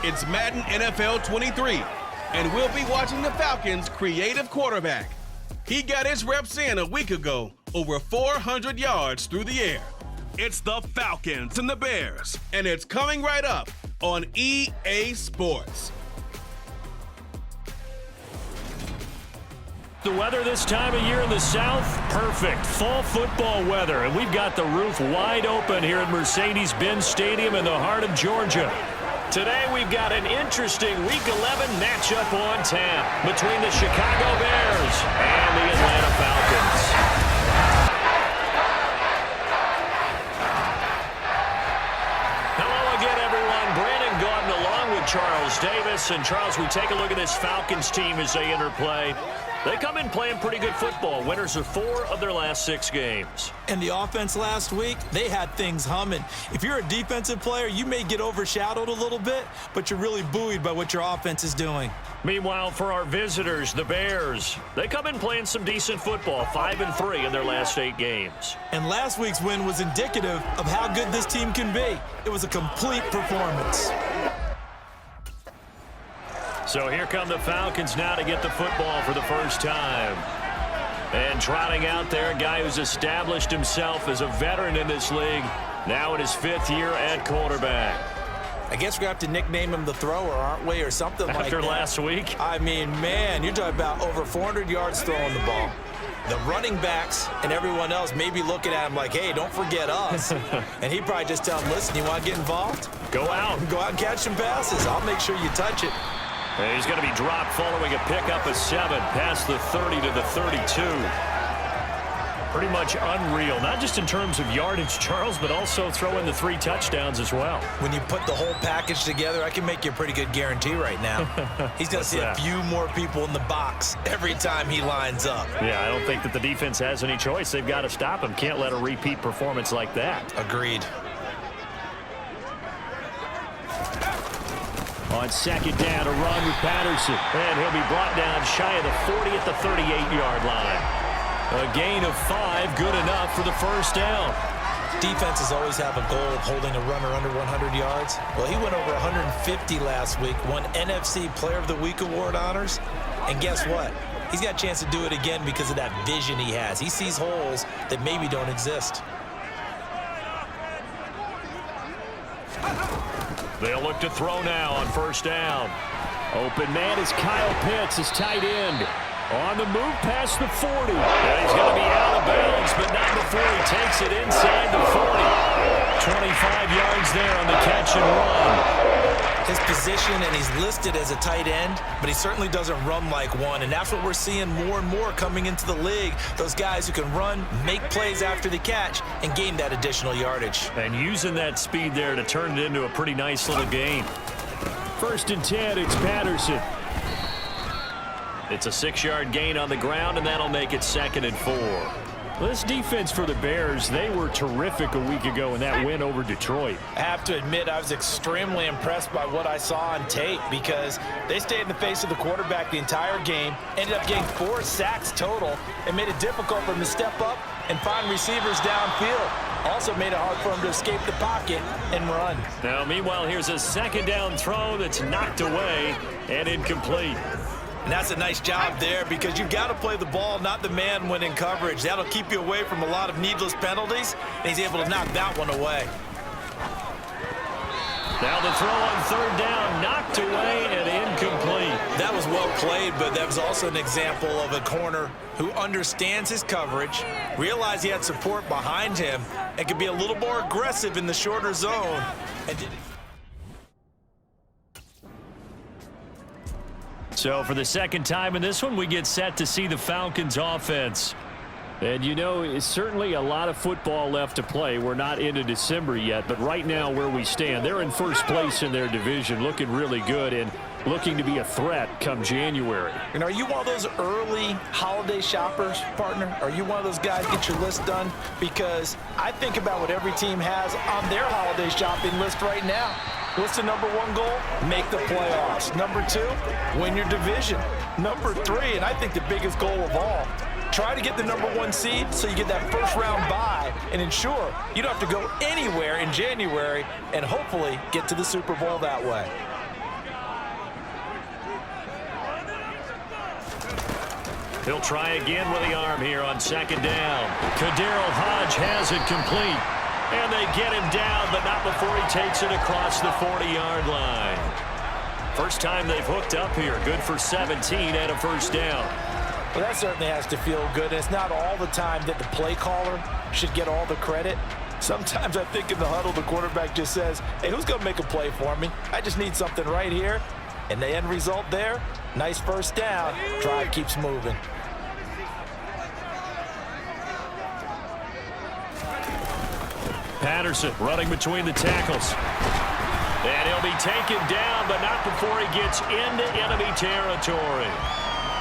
It's Madden NFL 23, and we'll be watching the Falcons' creative quarterback. He got his reps in a week ago, over 400 yards through the air. It's the Falcons and the Bears, and it's coming right up on EA Sports. The weather this time of year in the South, perfect. Fall football weather, and we've got the roof wide open here at Mercedes-Benz Stadium in the heart of Georgia. Today we've got an interesting Week 11 matchup on tap between the Chicago Bears and the Atlanta Falcons. Hello again, everyone. Brandon Gaudin along with Charles Davis. And Charles, we take a look at this Falcons team as they interplay. They come in playing pretty good football. Winners of 4 of their last 6 games. And the offense last week, they had things humming. If you're a defensive player, you may get overshadowed a little bit, but you're really buoyed by what your offense is doing. Meanwhile, for our visitors, the Bears, they come in playing some decent football, 5-3 in their last 8 games. And last week's win was indicative of how good this team can be. It was a complete performance. So here come the Falcons now to get the football for the first time. And trotting out there, a guy who's established himself as a veteran in this league, now in his 5th year at quarterback. I guess we're going to have to nickname him the thrower, aren't we, or something like that. After last week? I mean, man, you're talking about over 400 yards throwing the ball. The running backs and everyone else may be looking at him like, hey, don't forget us. And he'd probably just tell him, listen, you want to get involved? Go out. Go out and catch some passes. I'll make sure you touch it. And he's going to be dropped following a pickup of 7 past the 30 to the 32. Pretty much unreal, not just in terms of yardage, Charles, but also throwing the 3 touchdowns as well. When you put the whole package together, I can make you a pretty good guarantee right now. He's going to see a few more people in the box every time he lines up. Yeah, I don't think that the defense has any choice. They've got to stop him. Can't let a repeat performance like that. Agreed. On second down, a run with Patterson. And he'll be brought down shy of the 40 at the 38-yard line. A gain of 5, good enough for the first down. Defenses always have a goal of holding a runner under 100 yards. Well, he went over 150 last week, won NFC Player of the Week award honors. And guess what? He's got a chance to do it again because of that vision he has. He sees holes that maybe don't exist. They'll look to throw now on first down. Open man is Kyle Pitts, his tight end. On the move past the 40. And he's going to be out of bounds, but not before he takes it inside the 40. 25 yards there on the catch and run. His position, and he's listed as a tight end, but he certainly doesn't run like one, and that's what we're seeing more and more coming into the league. Those guys who can run, make plays after the catch, and gain that additional yardage. And using that speed there to turn it into a pretty nice little gain. 1st and 10, it's Patterson. It's a 6-yard gain on the ground, and that'll make it 2nd and 4. This defense for the Bears, they were terrific a week ago in that win over Detroit. I have to admit, I was extremely impressed by what I saw on tape because they stayed in the face of the quarterback the entire game, ended up getting 4 sacks total, and made it difficult for him to step up and find receivers downfield. Also made it hard for him to escape the pocket and run. Now, meanwhile, here's a 2nd down throw that's knocked away and incomplete. And that's a nice job there because you've got to play the ball, not the man when in coverage. That'll keep you away from a lot of needless penalties, and he's able to knock that one away. Now the throw on 3rd down, knocked away and incomplete. That was well played, but that was also an example of a corner who understands his coverage, realized he had support behind him, and could be a little more aggressive in the shorter zone. So for the 2nd time in this one, we get set to see the Falcons offense. And you know, it's certainly a lot of football left to play. We're not into December yet, but right now where we stand, they're in 1st place in their division, looking really good and looking to be a threat come January. And are you one of those early holiday shoppers, partner? Are you one of those guys get your list done? Because I think about what every team has on their holiday shopping list right now. What's the number 1 goal? Make the playoffs. Number 2, win your division. Number 3, and I think the biggest goal of all, try to get the number 1 seed so you get that 1st round bye and ensure you don't have to go anywhere in January and hopefully get to the Super Bowl that way. He'll try again with the arm here on second down. Kadarrell Hodge has it complete. And they get him down, but not before he takes it across the 40-yard line. First time they've hooked up here. Good for 17 and a first down. Well, that certainly has to feel good. It's not all the time that the play caller should get all the credit. Sometimes I think in the huddle, the quarterback just says, hey, who's going to make a play for me? I just need something right here. And the end result there, nice first down. Drive keeps moving. Patterson running between the tackles. And he'll be taken down, but not before he gets into enemy territory.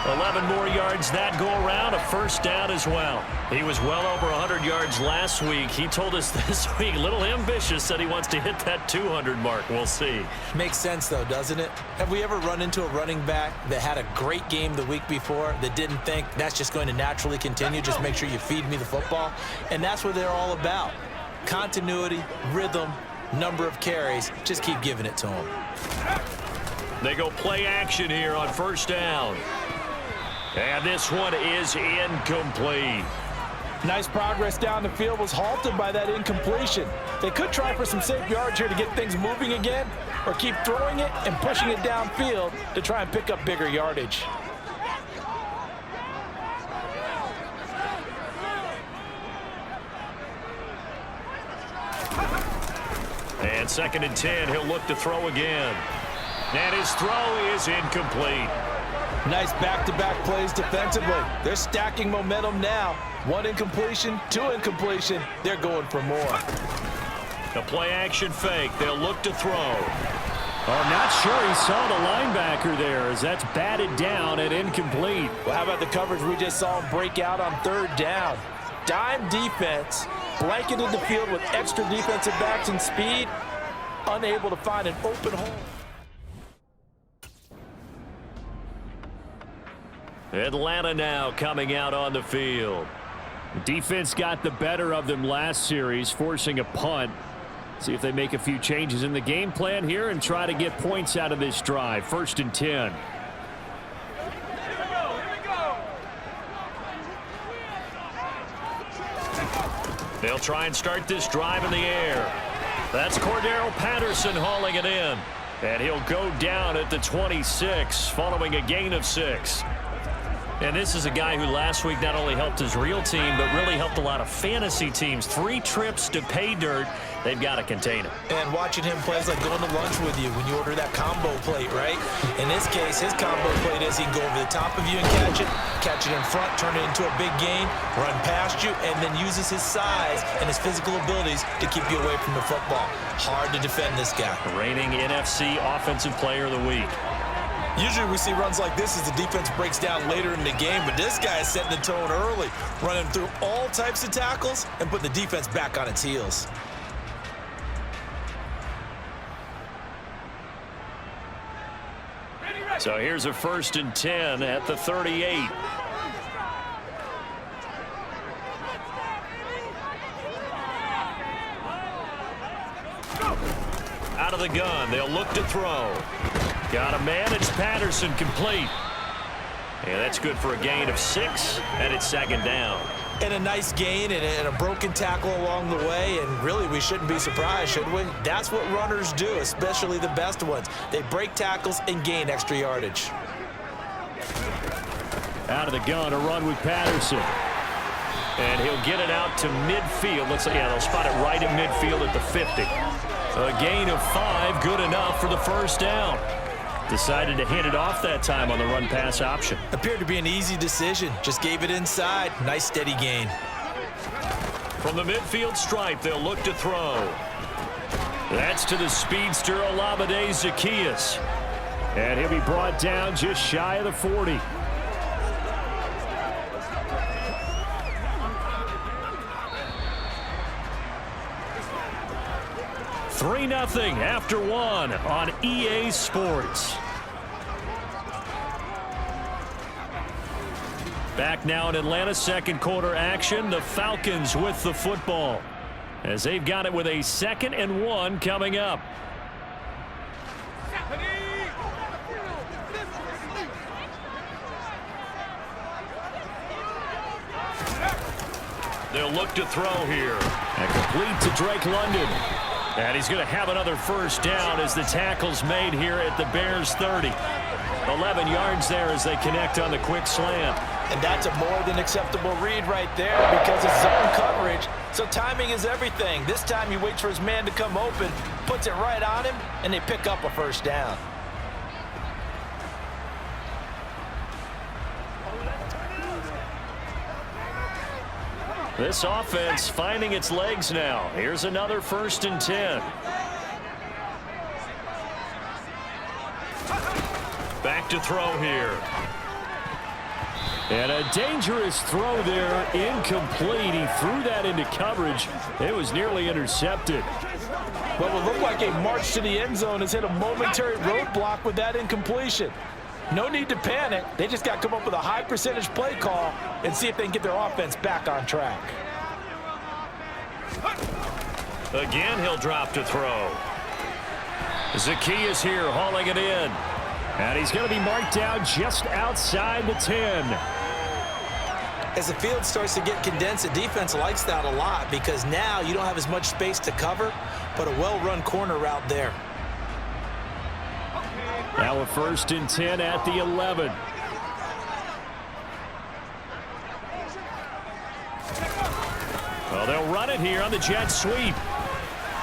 11 more yards that go around, a first down as well. He was well over 100 yards last week. He told us this week, a little ambitious, said he wants to hit that 200 mark. We'll see. Makes sense, though, doesn't it? Have we ever run into a running back that had a great game the week before that didn't think that's just going to naturally continue? Just make sure you feed me the football. And that's what they're all about. Continuity, rhythm, number of carries. Just keep giving it to them. They go play action here on first down. And this one is incomplete. Nice progress down the field, was halted by that incompletion. They could try for some safe yards here to get things moving again, or keep throwing it and pushing it downfield to try and pick up bigger yardage. And second and 10, he'll look to throw again. And his throw is incomplete. Nice back-to-back plays defensively. They're stacking momentum now. One incompletion, two incompletion. They're going for more. The play-action fake. They'll look to throw. I'm not sure he saw the linebacker there as that's batted down and incomplete. Well, how about the coverage we just saw him break out on third down? Dime defense, blanketed the field with extra defensive backs and speed, unable to find an open hole. Atlanta now coming out on the field. Defense got the better of them last series, forcing a punt. See if they make a few changes in the game plan here and try to get points out of this drive. First and 10. They'll try and start this drive in the air. That's Cordarrelle Patterson hauling it in. And he'll go down at the 26 following a gain of 6. And this is a guy who last week not only helped his real team, but really helped a lot of fantasy teams. 3 trips to pay dirt. They've got to contain him. And watching him play is like going to lunch with you when you order that combo plate, right? In this case, his combo plate is he can go over the top of you and catch it in front, turn it into a big gain, run past you, and then uses his size and his physical abilities to keep you away from the football. Hard to defend this guy. Reigning NFC Offensive Player of the Week. Usually we see runs like this as the defense breaks down later in the game, but this guy is setting the tone early, running through all types of tackles and putting the defense back on its heels. So here's a first and 10 at the 38. Out of the gun, they'll look to throw. Got a man, it's Patterson, complete. And that's good for a gain of 6, and it's second down. And a nice gain and a broken tackle along the way, and really we shouldn't be surprised, should we? That's what runners do, especially the best ones. They break tackles and gain extra yardage. Out of the gun, a run with Patterson. And he'll get it out to midfield. Looks like, yeah, they'll spot it right in midfield at the 50. A gain of 5, good enough for the first down. Decided to hand it off that time on the run-pass option. Appeared to be an easy decision. Just gave it inside. Nice steady gain. From the midfield stripe, they'll look to throw. That's to the speedster, Olamide Zaccheaus. And he'll be brought down just shy of the 40. Three 3-0 after 1 on EA Sports. Back now in Atlanta, second quarter action. The Falcons with the football as they've got it with a 2nd and 1 coming up. They'll look to throw here. And complete to Drake London. And he's going to have another first down as the tackle's made here at the Bears 30. 11 yards there as they connect on the quick slant. And that's a more than acceptable read right there because it's zone coverage. So timing is everything. This time he waits for his man to come open, puts it right on him, and they pick up a first down. This offense finding its legs now. Here's another 1st and 10. Back to throw here. And a dangerous throw there, incomplete. He threw that into coverage. It was nearly intercepted. What would look like a march to the end zone has hit a momentary roadblock with that incompletion. No need to panic. They just got to come up with a high percentage play call and see if they can get their offense back on track. Again, he'll drop to throw. Zacchaeus here hauling it in. And he's going to be marked down just outside the 10. As the field starts to get condensed, the defense likes that a lot because now you don't have as much space to cover, but a well-run corner route there. Now a 1st and 10 at the 11. Well, they'll run it here on the jet sweep.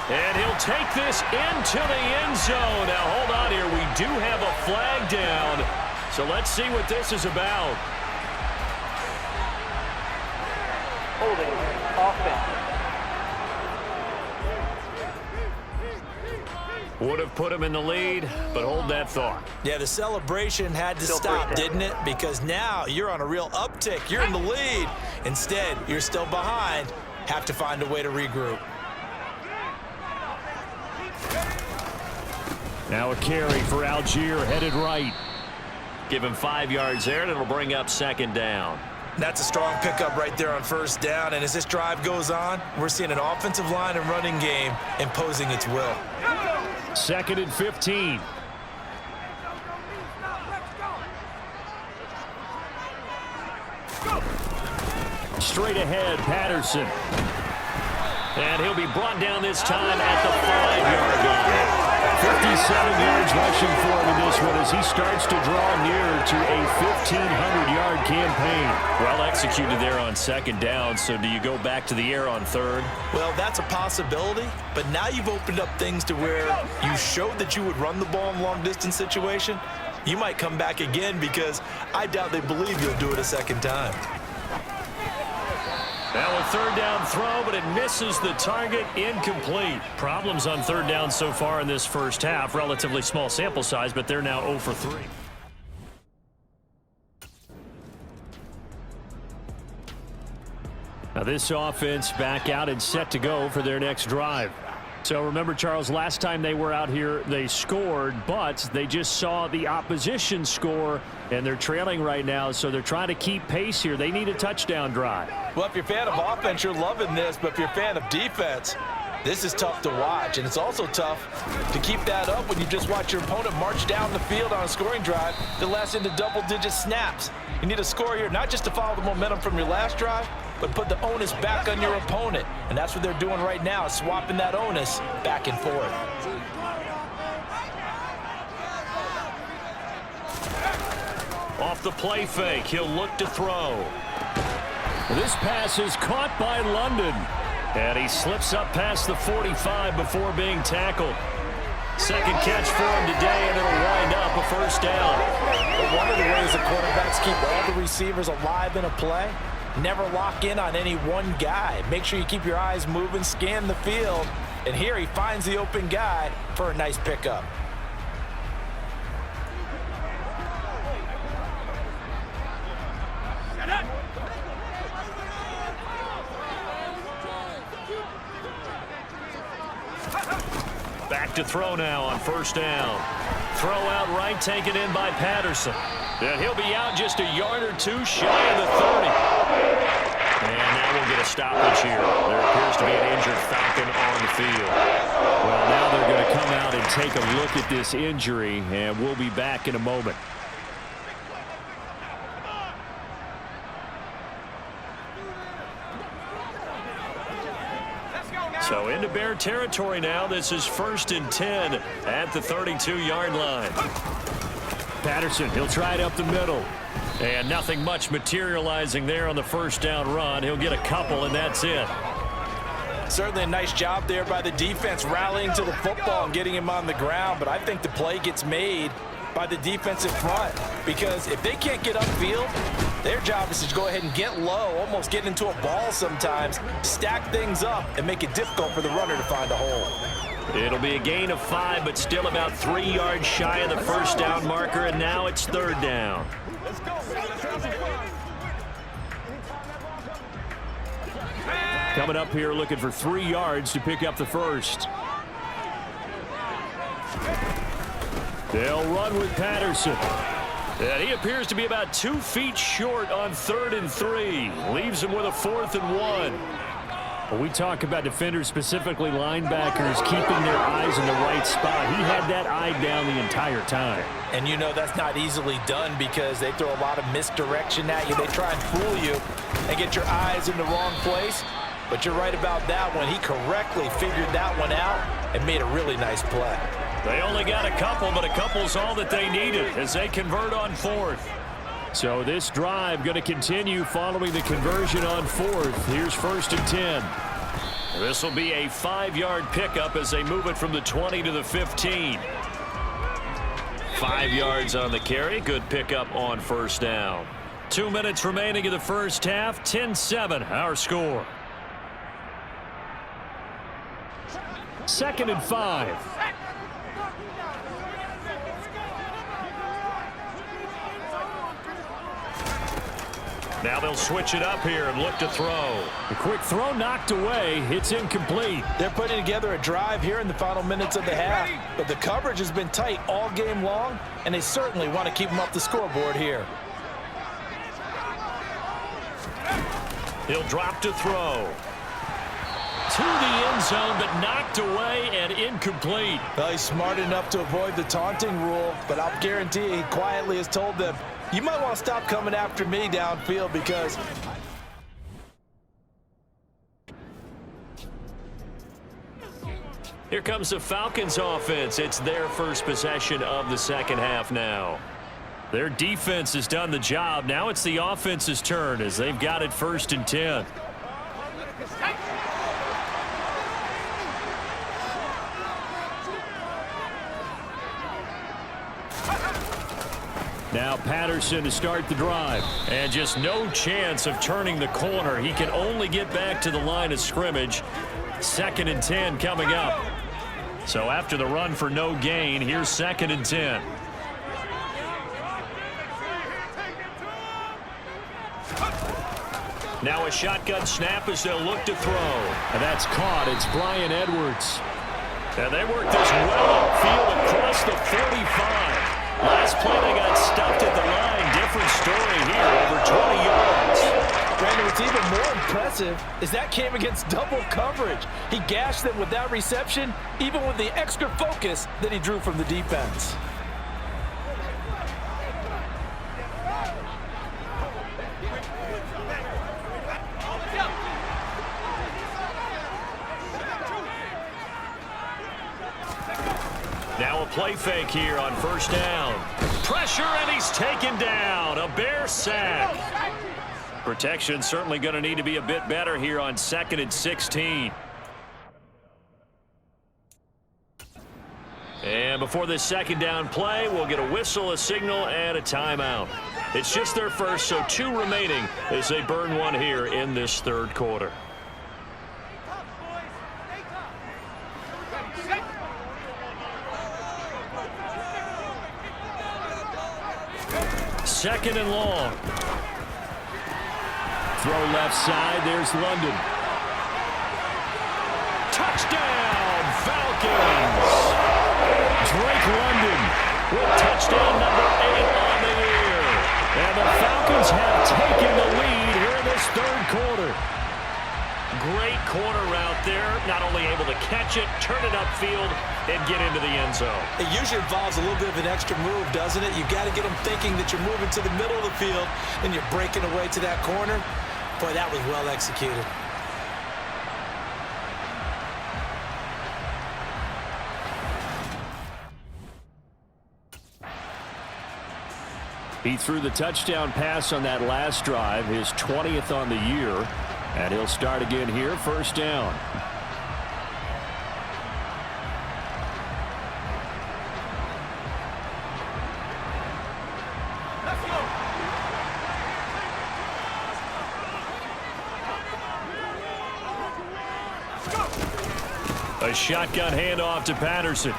And he'll take this into the end zone. Now, hold on here. We do have a flag down. So let's see what this is about. Holding offense. Would have put him in the lead, but hold that thought. Yeah, the celebration had to stop, didn't it? Because now you're on a real uptick. You're in the lead. Instead, you're still behind. Have to find a way to regroup. Now a carry for Algier, headed right. Give him 5 yards there, and it'll bring up 2nd down. That's a strong pickup right there on 1st down. And as this drive goes on, we're seeing an offensive line and running game imposing its will. 2nd and 15. Straight ahead, Patterson. And he'll be brought down this time at the 5-yard line. 57 yards rushing for him in this one as he starts to draw near to a 1,500-yard campaign. Well executed there on 2nd down, so do you go back to the air on 3rd? Well, that's a possibility, but now you've opened up things to where you showed that you would run the ball in long-distance situation. You might come back again because I doubt they believe you'll do it a 2nd time. Now a 3rd down throw, but it misses the target, incomplete. Problems on 3rd down so far in this first half. Relatively small sample size, but they're now 0 for 3. Now this offense back out and set to go for their next drive. So remember, Charles, last time they were out here, they scored, but they just saw the opposition score, and they're trailing right now, so they're trying to keep pace here. They need a touchdown drive. Well, if you're a fan of offense, you're loving this, but if you're a fan of defense, this is tough to watch, and it's also tough to keep that up when you just watch your opponent march down the field on a scoring drive that lasts into double-digit snaps. You need a score here, not just to follow the momentum from your last drive, but put the onus back on your opponent. And that's what they're doing right now, swapping that onus back and forth. Off the play fake, he'll look to throw. This pass is caught by London. And he slips up past the 45 before being tackled. 2nd catch for him today, and it'll wind up a 1st down. But one of the ways the quarterbacks keep all the receivers alive in a play, never lock in on any one guy. Make sure you keep your eyes moving, scan the field, and here he finds the open guy for a nice pickup. Back to throw now on 1st down. Throw out right, taken in by Patterson. And he'll be out just a yard or two shy of the 30. And now we'll get a stoppage here. There appears to be an injured Falcon on the field. Well, now they're going to come out and take a look at this injury, and we'll be back in a moment. So into Bear territory now. This is 1st and 10 at the 32-yard line. Patterson, he'll try it up the middle. And nothing much materializing there on the first down run. He'll get a couple, and that's it. Certainly a nice job there by the defense rallying to the football and getting him on the ground, but I think the play gets made by the defensive front because if they can't get upfield, their job is to go ahead and get low, almost get into a ball sometimes, stack things up, and make it difficult for the runner to find a hole. It'll be a gain of 5, but still about 3 yards shy of the first down marker, and now it's 3rd down. Coming up here looking for 3 yards to pick up the first. They'll run with Patterson. And he appears to be about 2 feet short on 3rd and 3. Leaves him with a 4th and 1. When we talk about defenders, specifically linebackers, keeping their eyes in the right spot, he had that eye down the entire time. And you know that's not easily done because they throw a lot of misdirection at you. They try and fool you and get your eyes in the wrong place. But you're right about that one. He correctly figured that one out and made a really nice play. They only got a couple, but a couple's all that they needed as they convert on 4th. So this drive going to continue following the conversion on 4th. Here's 1st and 10. This will be a 5-yard pickup as they move it from the 20 to the 15. 5 yards on the carry. Good pickup on 1st down. 2 minutes remaining in the first half. 10-7 our score. 2nd and 5. Now they'll switch it up here and look to throw. The quick throw knocked away. It's incomplete. They're putting together a drive here in the final minutes of the half, but the coverage has been tight all game long, and they certainly want to keep them off the scoreboard here. He'll drop to throw. To the end zone, but knocked away and incomplete. Well, he's smart enough to avoid the taunting rule, but I'll guarantee he quietly has told them, you might want to stop coming after me downfield because... Here comes the Falcons offense. It's their first possession of the second half now. Their defense has done the job. Now it's the offense's turn as they've got it 1st and 10. Now Patterson to start the drive. And just no chance of turning the corner. He can only get back to the line of scrimmage. 2nd and 10 coming up. So after the run for no gain, here's 2nd and 10. Now a shotgun snap as they'll look to throw. And that's caught. It's Brian Edwards. And they work this well upfield across the 45. Last play they got stuffed at the line. Different story here, over 20 yards. Brandon, what's even more impressive is that came against double coverage. He gashed them with that reception, even with the extra focus that he drew from the defense. Now a play fake here on 1st down. Pressure, and he's taken down. A Bear sack. Protection certainly going to need to be a bit better here on 2nd and 16. And before this 2nd down play, we'll get a whistle, a signal, and a timeout. It's just their first, so 2 remaining as they burn one here in this 3rd quarter. Second and long. Throw left side. There's London. Touchdown, Falcons! Drake London with touchdown number 8 on the year. And the Falcons have taken the lead here in this 3rd quarter. Great corner route there. Not only able to catch it, turn it upfield, and get into the end zone. It usually involves a little bit of an extra move, doesn't it? You've got to get them thinking that you're moving to the middle of the field and you're breaking away to that corner. Boy, that was well executed. He threw the touchdown pass on that last drive, his 20th on the year, and he'll start again here, first down. A shotgun handoff to Patterson.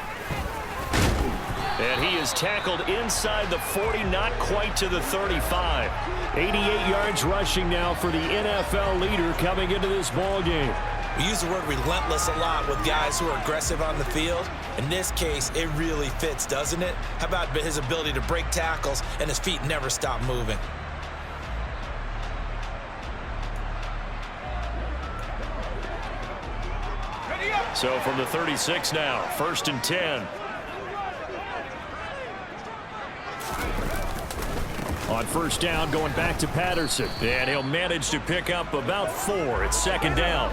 And he is tackled inside the 40, not quite to the 35. 88 yards rushing now for the NFL leader coming into this ball game. We use the word relentless a lot with guys who are aggressive on the field. In this case, it really fits, doesn't it? How about his ability to break tackles and his feet never stop moving? So from the 36 now, 1st and 10. On first down, going back to Patterson. And he'll manage to pick up about 4. It's 2nd down.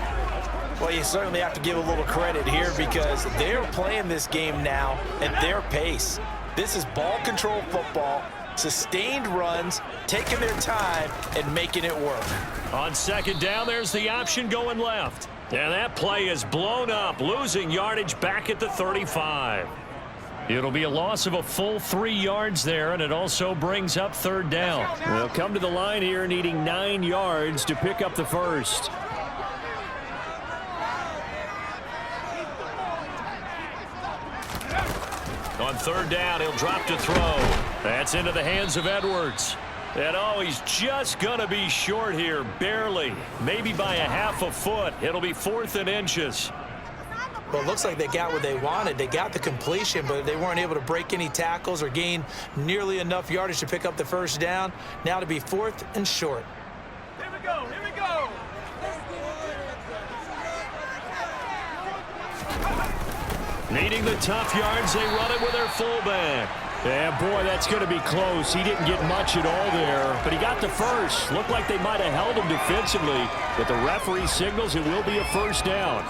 Well, you certainly have to give a little credit here because they're playing this game now at their pace. This is ball control football, sustained runs, taking their time and making it work. On 2nd down, there's the option going left. And that play is blown up, losing yardage back at the 35. It'll be a loss of a full 3 yards there, and it also brings up 3rd down. They'll come to the line here needing 9 yards to pick up the first. On 3rd down, he'll drop to throw. That's into the hands of Edwards. And oh, he's just going to be short here, barely. Maybe by a half a foot. It'll be 4th and inches. Well, it looks like they got what they wanted. They got the completion, but they weren't able to break any tackles or gain nearly enough yardage to pick up the first down. Now to be 4th and short. Here we go, here we go. Needing the tough yards, they run it with their fullback. Yeah, boy, that's going to be close. He didn't get much at all there, but he got the first. Looked like they might have held him defensively, but the referee signals it will be a first down.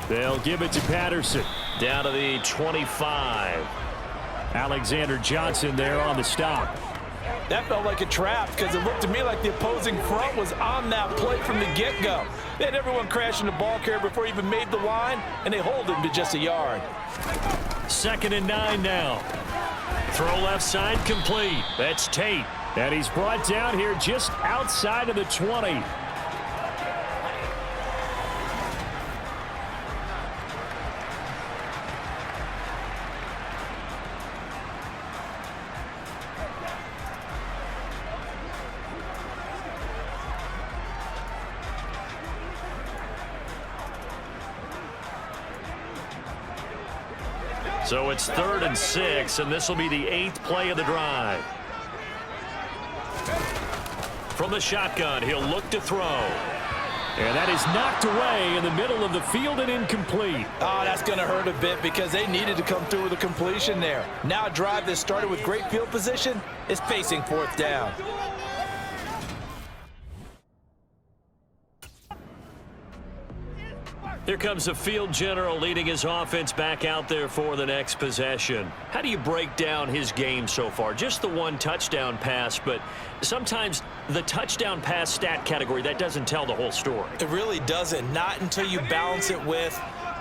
They'll give it to Patterson. Down to the 25. Alexander Johnson there on the stop. That felt like a trap because it looked to me like the opposing front was on that play from the get-go. They had everyone crashing the ball carrier before he even made the line, and they hold him to just a yard. 2nd and 9 now. Throw left side complete. That's Tate. And he's brought down here just outside of the 20. So it's 3rd and 6, and this will be the 8th play of the drive. From the shotgun, he'll look to throw. And that is knocked away in the middle of the field and incomplete. Oh, that's going to hurt a bit because they needed to come through with a completion there. Now a drive that started with great field position is facing 4th down. Here comes the field general leading his offense back out there for the next possession. How do you break down his game so far? Just the 1 touchdown pass, but sometimes the touchdown pass stat category, that doesn't tell the whole story. It really doesn't, not until you balance it with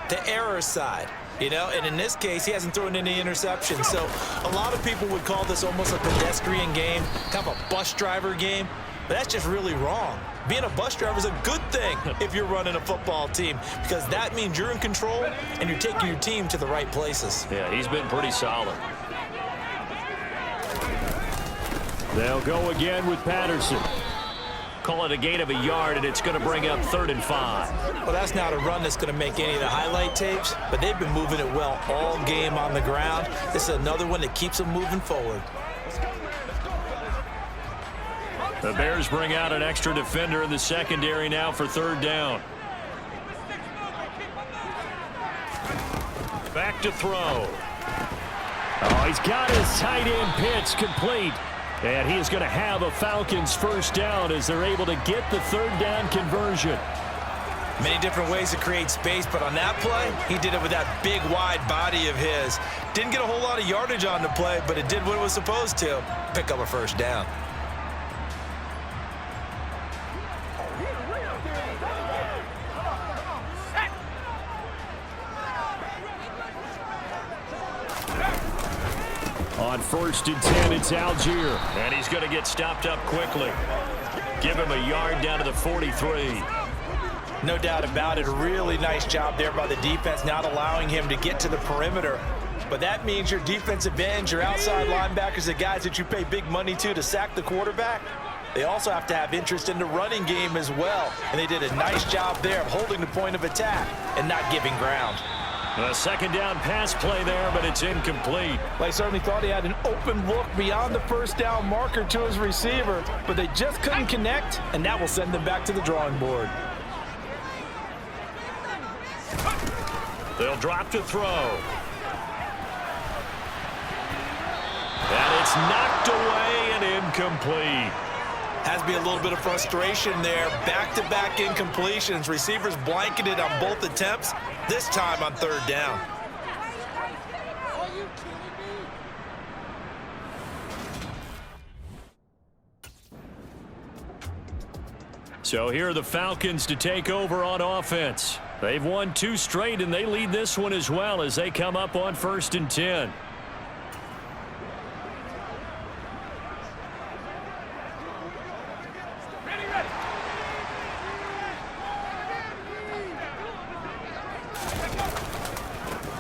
the error side. You know, and in this case, he hasn't thrown any interceptions. So a lot of people would call this almost a pedestrian game, kind of a bus driver game. But that's just really wrong. Being a bus driver is a good thing if you're running a football team because that means you're in control and you're taking your team to the right places. Yeah, he's been pretty solid. They'll go again with Patterson. Call it a gain of a yard, and it's going to bring up 3rd and 5. Well, that's not a run that's going to make any of the highlight tapes, but they've been moving it well all game on the ground. This is another one that keeps them moving forward. The Bears bring out an extra defender in the secondary now for 3rd down. Back to throw. Oh, he's got his tight end pitch complete. And he is going to have a Falcons first down as they're able to get the 3rd down conversion. Many different ways to create space, but on that play, he did it with that big, wide body of his. Didn't get a whole lot of yardage on the play, but it did what it was supposed to. Pick up a first down. On 1st and 10, it's Algier. And he's going to get stopped up quickly. Give him a yard down to the 43. No doubt about it. A really nice job there by the defense, not allowing him to get to the perimeter. But that means your defensive ends, your outside linebackers, the guys that you pay big money to sack the quarterback, they also have to have interest in the running game as well. And they did a nice job there of holding the point of attack and not giving ground. A second down pass play there, but it's incomplete. They certainly thought he had an open look beyond the first down marker to his receiver, but they just couldn't connect, and that will send them back to the drawing board. They'll drop to throw. And it's knocked away and incomplete. Has to be a little bit of frustration there. Back-to-back incompletions. Receivers blanketed on both attempts, this time on 3rd down. So here are the Falcons to take over on offense. They've won 2 straight, and they lead this one as well as they come up on 1st and 10.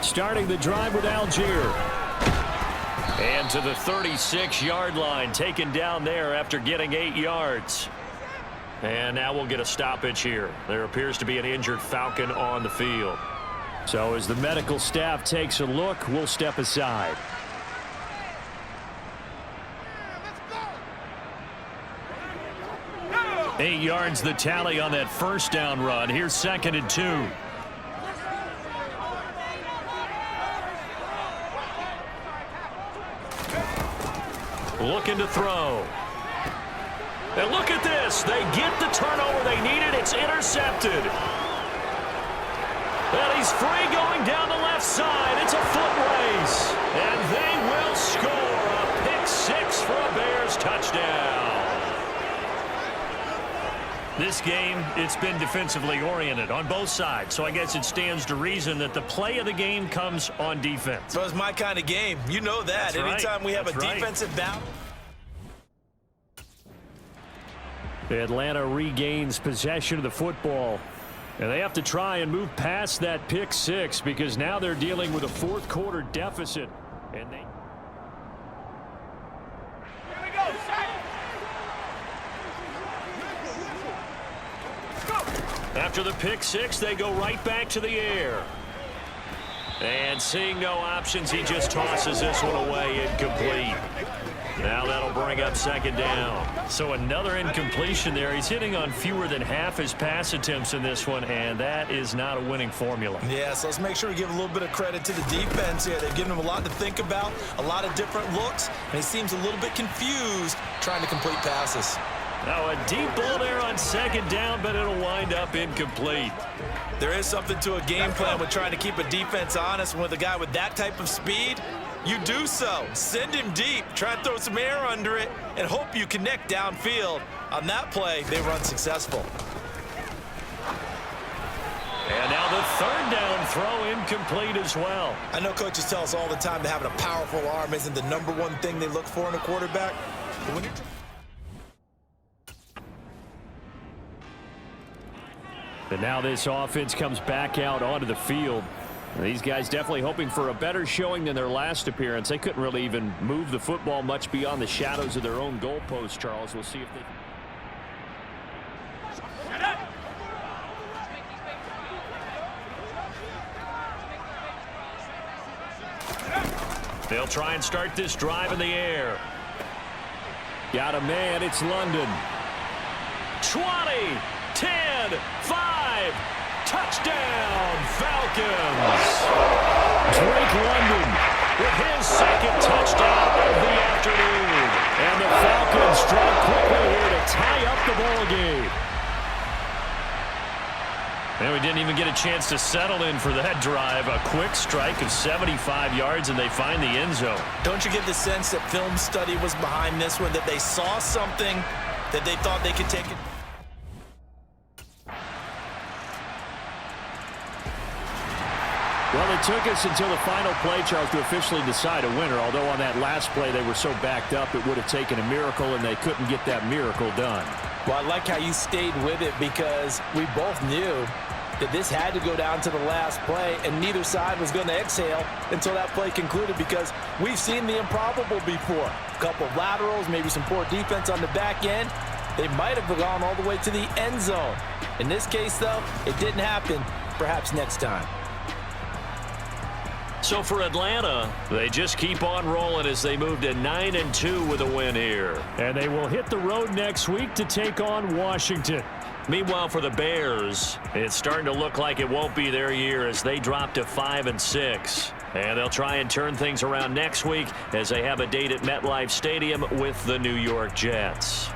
Starting the drive with Algier. And to the 36-yard line, taken down there after getting 8 yards. And now we'll get a stoppage here. There appears to be an injured Falcon on the field. So as the medical staff takes a look, we'll step aside. Let's go. 8 yards the tally on that first down run. Here's 2nd and 2. Looking to throw. And look at this. They get the turnover they needed. It's intercepted. And he's free going down the left side. It's a foot race. And they will score a pick 6 for a Bears touchdown. This game, it's been defensively oriented on both sides. So I guess it stands to reason that the play of the game comes on defense. So it's my kind of game. You know that. Anytime we have a defensive battle. Atlanta regains possession of the football. And they have to try and move past that pick 6 because now they're dealing with a 4th quarter deficit. And they... Here we go, set. After the pick 6, they go right back to the air. And seeing no options, he just tosses this one away, incomplete. Now that'll bring up 2nd down. So another incompletion there. He's hitting on fewer than half his pass attempts in this one, and that is not a winning formula. Yeah, so let's make sure we give a little bit of credit to the defense here. They've given him a lot to think about, a lot of different looks, and he seems a little bit confused trying to complete passes. Now a deep ball there on 2nd down, but it'll wind up incomplete. There is something to a game plan with trying to keep a defense honest. With a guy with that type of speed, you do so. Send him deep, try and throw some air under it, and hope you connect downfield. On that play, they were unsuccessful. And now the 3rd down throw incomplete as well. I know coaches tell us all the time that having a powerful arm isn't the #1 thing they look for in a quarterback. But when you're And now this offense comes back out onto the field. These guys definitely hoping for a better showing than their last appearance. They couldn't really even move the football much beyond the shadows of their own goalposts, Charles. We'll see if they... They'll try and start this drive in the air. Got a man. It's London. 20, 10, 5. Touchdown, Falcons. Drake London with his 2nd touchdown of the afternoon. And the Falcons strike quickly here to tie up the ball game. And we didn't even get a chance to settle in for that drive. A quick strike of 75 yards, and they find the end zone. Don't you get the sense that film study was behind this one, that they saw something that they thought they could take it? Well, it took us until the final play, Charles, to officially decide a winner. Although on that last play they were so backed up, it would have taken a miracle, and they couldn't get that miracle done. Well, I like how you stayed with it, because we both knew that this had to go down to the last play, and neither side was going to exhale until that play concluded, because we've seen the improbable before. A couple of laterals, maybe some poor defense on the back end. They might have gone all the way to the end zone. In this case, though, it didn't happen. Perhaps next time. So for Atlanta, they just keep on rolling as they move to 9-2 with a win here. And they will hit the road next week to take on Washington. Meanwhile, for the Bears, it's starting to look like it won't be their year as they drop to 5-6. And they'll try and turn things around next week as they have a date at MetLife Stadium with the New York Jets.